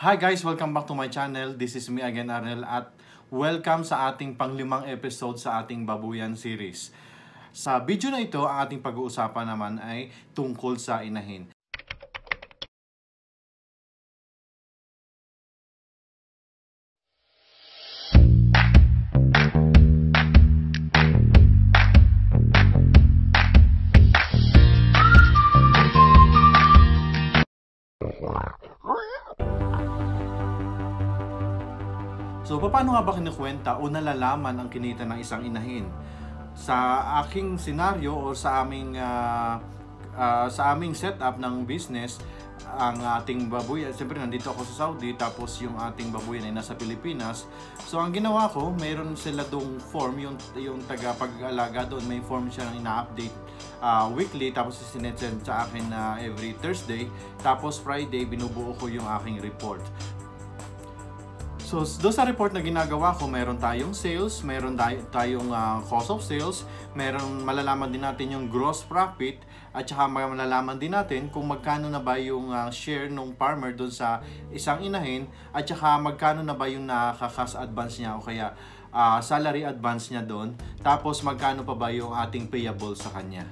Hi guys! Welcome back to my channel. This is me again, Arnel, at welcome sa ating panglimang episode sa ating Babuyan series. Sa video na ito, ang ating pag-uusapan naman ay tungkol sa inahin. So, paano nga ba kinukwenta o nalalaman ang kinita ng isang inahin? Sa aking senaryo o sa aming setup ng business, ang ating babuyan, siyempre nandito ako sa Saudi, tapos yung ating babuyan ay nasa Pilipinas. So, ang ginawa ko, mayroon sila dong form, yung taga-pag-alaga doon, may form siya ng ina-update weekly, tapos sinesend sa akin every Thursday, tapos Friday, binubuo ko yung aking report. So, doon sa report na ginagawa ko, meron tayong sales, meron tayong cost of sales, meron malalaman din natin yung gross profit, at saka malalaman din natin kung magkano na ba yung share ng farmer doon sa isang inahin, at saka magkano na ba yung nakaka-cash advance niya o kaya salary advance niya doon, tapos magkano pa ba yung ating payable sa kanya.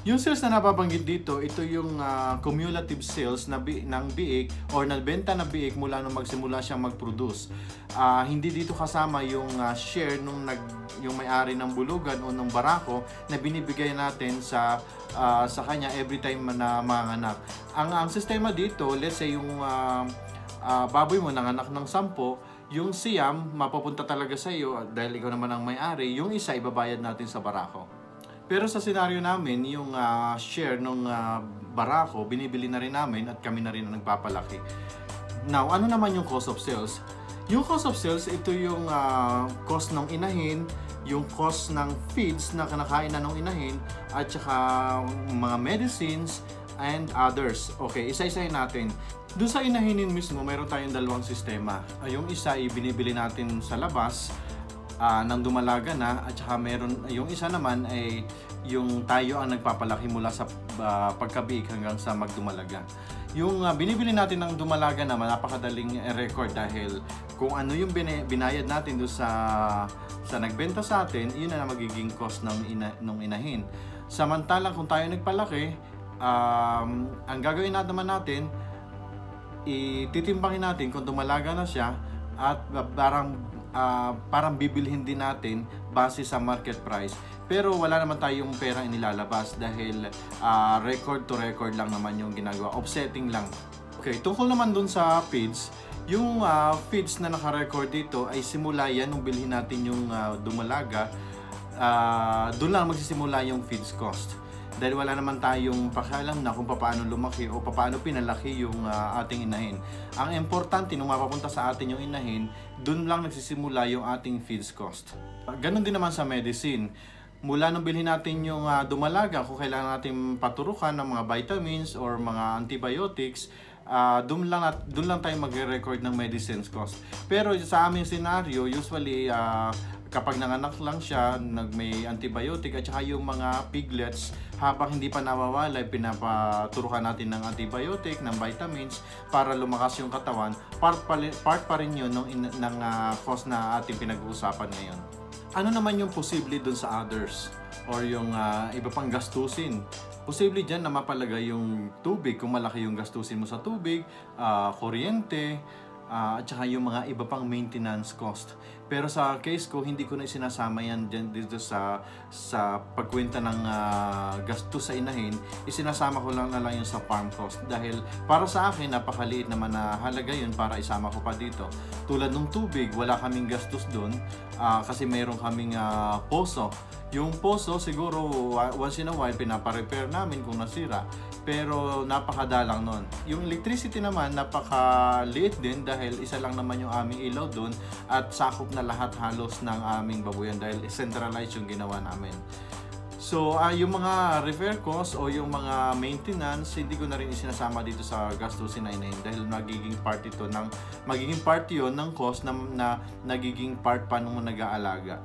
Yung sales na nababanggit dito, ito yung cumulative sales ng biik or nabenta na biik mula nung magsimula siyang mag-produce. Hindi dito kasama yung share yung may-ari ng bulugan o ng barako na binibigay natin sa kanya every time na manganak. Ang sistema dito, let's say yung baboy mo nanganak ng 10, yung siyam mapapunta talaga sa iyo dahil ikaw naman ang may-ari, yung isa ibabayad natin sa barako. Pero sa senaryo namin, yung share ng barako, binibili na rin namin at kami na rin ang nagpapalaki. Now, ano naman yung cost of sales? Yung cost of sales, ito yung cost ng inahin, yung cost ng feeds na kinakain na ng inahin, at saka mga medicines and others. Okay, isa-isahin natin. Doon sa inahinin mismo, mayroon tayong dalawang sistema. Yung isa ay binibili natin sa labas, nang dumalaga na, at saka meron yung isa naman ay yung tayo ang nagpapalaki mula sa pagkabiik hanggang sa magdumalaga. Yung binibili natin ng dumalaga naman, napakadaling record dahil kung ano yung binayad natin doon sa nagbenta sa atin, yun na magiging cost ng inahin. Samantalang kung tayo nagpalaki, ang gagawin naman natin, ititimbangin natin kung dumalaga na siya at parang bibilhin din natin base sa market price. Pero wala naman tayong perang inilalabas dahil record to record lang naman yung ginagawa. Offsetting lang. Okay, tungkol naman dun sa feeds, yung feeds na naka-record dito ay simula yan nung bilhin natin yung dumalaga. Doon lang magsisimula yung feeds cost. Dahil wala naman tayong pakialam na kung paano lumaki o paano pinalaki yung ating inahin. Ang importante nung mapapunta sa atin yung inahin, dun lang nagsisimula yung ating feeds cost. Ganon din naman sa medicine. Mula nung bilhin natin yung dumalaga, kung kailangan natin paturukan ng mga vitamins or mga antibiotics, doon lang tayo magre-record ng medicines cost. Pero sa aming scenario, usually kapag nanganak lang siya, may antibiotic at saka yung mga piglets, habang hindi pa nawawala, pinapaturukan natin ng antibiotic, ng vitamins para lumakas yung katawan. Part pa rin yun ng cost na ating pinag-uusapan ngayon. Ano naman yung posible dun sa others or yung iba pang gastusin? Posible dyan na mapalagay yung tubig, kung malaki yung gastusin mo sa tubig, kuryente, at saka yung mga iba pang maintenance cost. Pero sa case ko, hindi ko na isinasama yan dito sa pagkwenta ng gastos sa inahin. Isinasama ko lang na lang yung sa farm cost. Dahil para sa akin, napakaliit naman na halaga yun para isama ko pa dito. Tulad ng tubig, wala kaming gastos doon kasi mayroon kaming poso. Yung poso, siguro once in a while, pinapa-repair namin kung nasira. Pero napakadalang nun. Yung electricity naman, napakaliit din dahil isa lang naman yung aming ilaw doon at sakop na lahat halos ng aming babuyan dahil centralized yung ginawa namin. So, yung mga repair cost o yung mga maintenance, hindi ko na rin isinasama dito sa gastusin na inahin dahil magiging part yun ng cost na nagiging part pa nung nag-aalaga.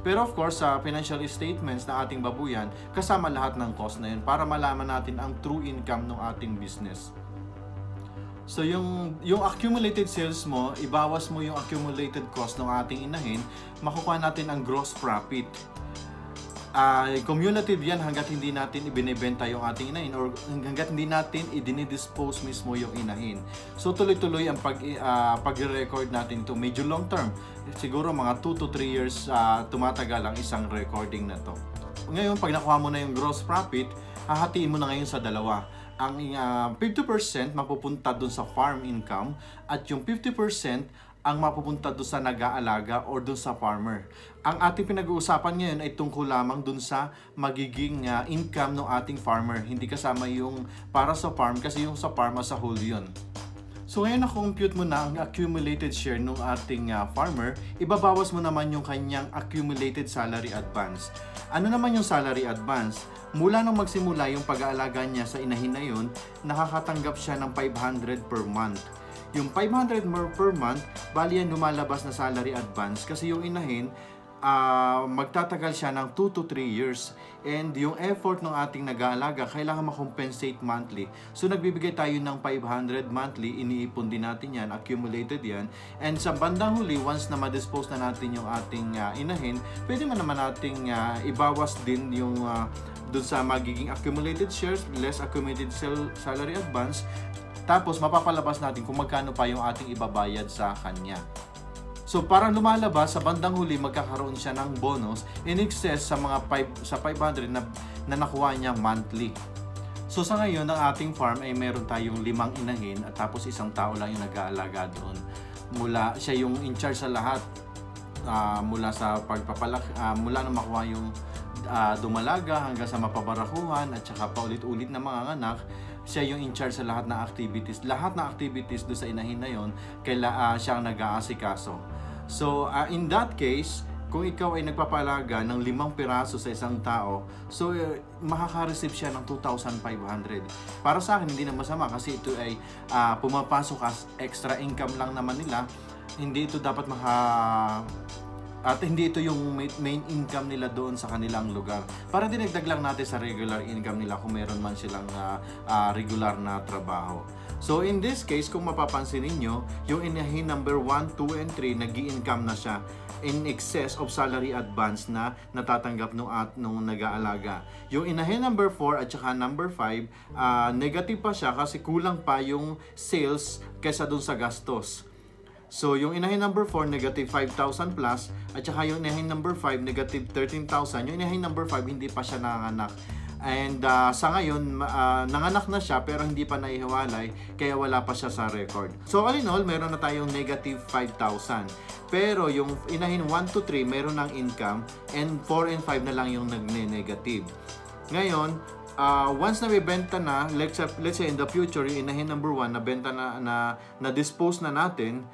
Pero of course, sa financial statements na ating babuyan, kasama lahat ng cost na yun para malaman natin ang true income ng ating business. So yung accumulated sales mo, ibawas mo yung accumulated cost ng ating inahin, makukuha natin ang gross profit. Cumulative yan hanggat hindi natin ibinebenta yung ating inahin or hanggat hindi natin i-dispose mismo yung inahin. So tuloy-tuloy ang pag-record natin to medyo long term. Siguro mga 2 to 3 years tumatagal ang isang recording na to. Ngayon, pag nakuha mo na yung gross profit, hahatiin mo na ngayon sa dalawa. Ang 50% mapupunta dun sa farm income at yung 50% ang mapupunta dun sa nag-aalaga or dun sa farmer. Ang ating pinag-uusapan ngayon ay tungkol lamang dun sa magiging income ng ating farmer. Hindi kasama yung para sa farm kasi yung sa farm as a whole yun. So ngayon na-compute mo na ang accumulated share ng ating farmer, ibabawas mo naman yung kanyang accumulated salary advance. Ano naman yung salary advance? Mula nung magsimula yung pag-aalaga niya sa inahin na yun, nakakatanggap siya ng 500 per month. Yung 500 more per month, bali yan lumalabas na salary advance kasi yung inahin, magtatagal siya ng 2 to 3 years. And yung effort ng ating nag-aalaga, kailangan makompensate monthly. So nagbibigay tayo ng 500 monthly, iniipon din natin yan, accumulated yan. And sa bandang huli, once na ma-dispose na natin yung ating inahin, pwede man naman nating ibawas din yung dun sa magiging accumulated shares, less accumulated salary advance. Tapos mapapalabas natin kung magkano pa yung ating ibabayad sa kanya. So parang lumalabas sa bandang huli magkakaroon siya ng bonus in excess sa mga 500 na nakuha niya monthly. So sa ngayon ng ating farm ay meron tayong 5 inahin at tapos isang tao lang yung nag-aalaga doon. Siya yung in charge sa lahat. Mula sa pagpapalaki, mula na makuha yung dumalaga hanggang sa mapabarakuhan at saka paulit-ulit na mga anak, siya yung in charge sa lahat ng activities. Lahat ng activities doon sa inahin na yon, siya ang nag-aasikaso. So, in that case, kung ikaw ay nagpapalaga ng 5 piraso sa isang tao, so makaka-receive siya ng 2,500. Para sa akin, hindi na masama kasi ito ay pumapasok as extra income lang naman nila. Hindi ito dapat at hindi ito yung main income nila doon sa kanilang lugar. Para dinagdag lang natin sa regular income nila kung meron man silang regular na trabaho. So in this case, kung mapapansin ninyo, yung inahin number 1, 2, and 3, nag-i-income na siya in excess of salary advance na natatanggap nung nag-aalaga. Yung inahin number 4 at saka number 5, negative pa siya kasi kulang pa yung sales kaysa dun sa gastos. So, yung inahin number 4, negative 5,000 plus, at saka yung inahin number 5, negative 13,000. Yung inahin number 5, hindi pa siya nanganak. And sa ngayon, nanganak na siya pero hindi pa naihiwalay, kaya wala pa siya sa record. So, all in all, meron na tayong negative 5,000. Pero yung inahin 1 to 3, meron ng income, and 4 and 5 na lang yung nagne-negative. Ngayon, once na may benta na, let's say in the future, yung inahin number 1, nabenta na dispose na natin,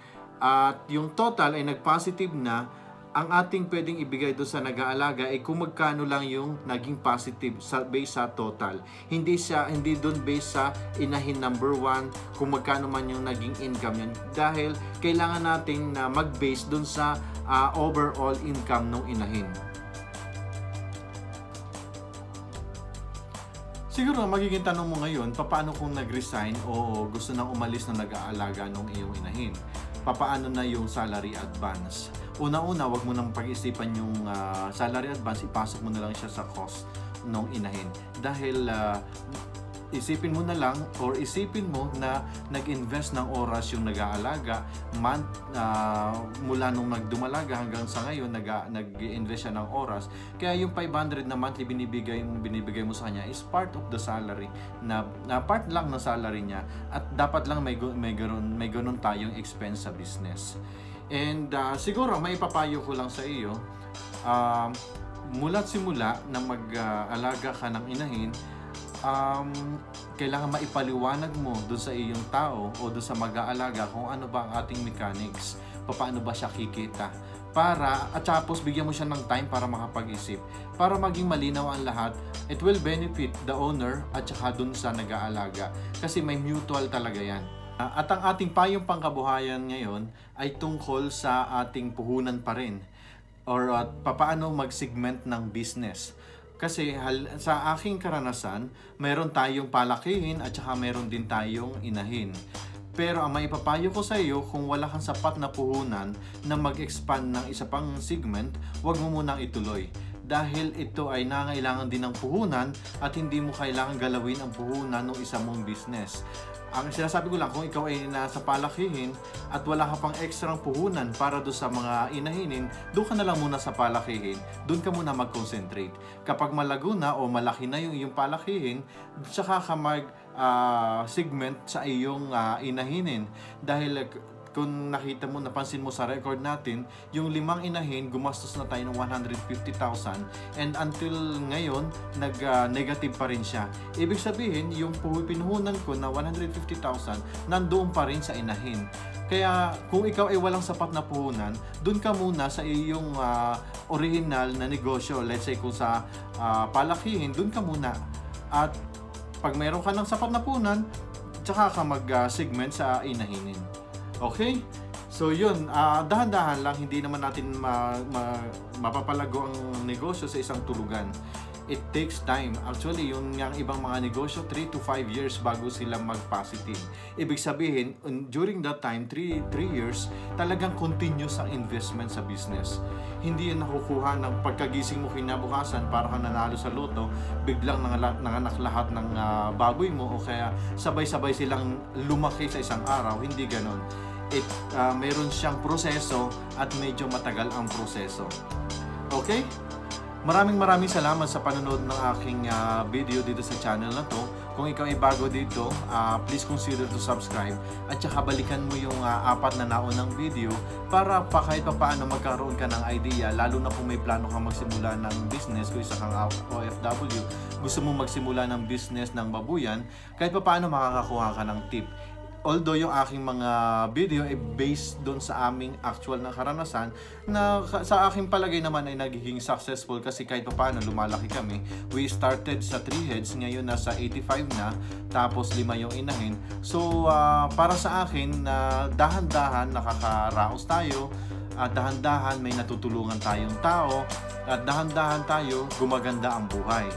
at yung total ay nag-positive na, ang ating pwedeng ibigay doon sa nag-aalaga ay kung magkano lang yung naging positive based sa total. Hindi doon based sa inahin number 1 kung magkano man yung naging income yan. Dahil kailangan nating mag-base doon sa overall income ng inahin. Siguro magiging tanong mo ngayon, paano kung nag-resign o gusto nang umalis na nag-aalaga ng iyong inahin? Papaano na yung salary advance? Una-una, wag mo nang pag-isipan yung salary advance, ipasok mo na lang siya sa cost ng inahin. Dahil isipin mo na lang or isipin mo na nag-invest ng oras yung nag-aalaga mula nung nagdumalaga hanggang sa ngayon nag-invest siya ng oras. Kaya yung 500 na monthly binibigay mo sa kanya is part of the salary na part lang ng salary niya, at dapat lang may ganun tayong expense sa business. And siguro may papayo ko lang sa iyo, mula't simula na mag-alaga ka ng inahin, kailangan maipaliwanag mo doon sa iyong tao o doon sa mag-aalaga kung ano ba ang ating mechanics, paano ba siya kikita, at tapos bigyan mo siya ng time para makapag-isip, para maging malinaw ang lahat. It will benefit the owner at saka doon sa nag-aalaga kasi may mutual talaga yan. At ang ating payong pangkabuhayan ngayon ay tungkol sa ating puhunan pa rin, or paano mag-segment ng business. Kasi sa aking karanasan, meron tayong palakihin at saka meron din tayong inahin. Pero ang maipapayo ko sa iyo, kung wala kang sapat na puhunan na mag-expand ng isa pang segment, huwag mo munang ituloy. Dahil ito ay nangailangan din ng puhunan at hindi mo kailangan galawin ang puhunan ng isa mong business. Ang sinasabi ko lang, kung ikaw ay nasa palakihin at wala ka pang ekstrang puhunan para doon sa mga inahinin, doon ka na lang muna sa palakihin, doon ka muna mag-concentrate. Kapag malago na o malaki na yung iyong palakihin, tsaka ka mag-segment sa iyong inahinin. Dahil kung nakita mo, napansin mo sa record natin, yung 5 inahin, gumastos na tayo ng 150,000 and until ngayon, nag-negative pa rin siya. Ibig sabihin, yung pinuhunan ko na 150,000, nandoon pa rin sa inahin. Kaya kung ikaw ay walang sapat na puhunan, dun ka muna sa iyong original na negosyo. Let's say kung sa palakihin, dun ka muna. At pag mayroon ka ng sapat na puhunan, tsaka ka mag-segment sa inahinin. Okay? So yun, dahan-dahan lang, hindi naman natin mapapalago ang negosyo sa isang tulugan. It takes time. Actually, yung ibang mga negosyo, 3 to 5 years bago sila mag-positive. Ibig sabihin, during that time, 3 years, talagang continuous ang investment sa business. Hindi yan nakukuha ng pagkagising mo kinabukasan para kang nanalo sa loto, biglang nanganak lahat ng baboy mo o kaya sabay-sabay silang lumaki sa isang araw. Hindi ganon. Mayroon siyang proseso at medyo matagal ang proseso. Okay? Maraming salamat sa panonood ng aking video dito sa channel na to. Kung ikaw ay bago dito, please consider to subscribe at saka balikan mo yung 4 na naunang video para kahit pa paano magkaroon ka ng idea, lalo na kung may plano kang magsimula ng business, kung isa kang OFW, gusto mo magsimula ng business ng babuyan, kahit pa paano makakakuha ka ng tip. Although yung aking mga video ay based doon sa aming actual na karanasan na sa aking palagay naman ay nagiging successful kasi kahit pa paano lumalaki kami. We started sa 3 heads, ngayon nasa 85 na, tapos 5 yung inahin. So para sa akin, dahan-dahan nakakaraos tayo, at dahan-dahan may natutulungan tayong tao, at dahan-dahan tayo gumaganda ang buhay.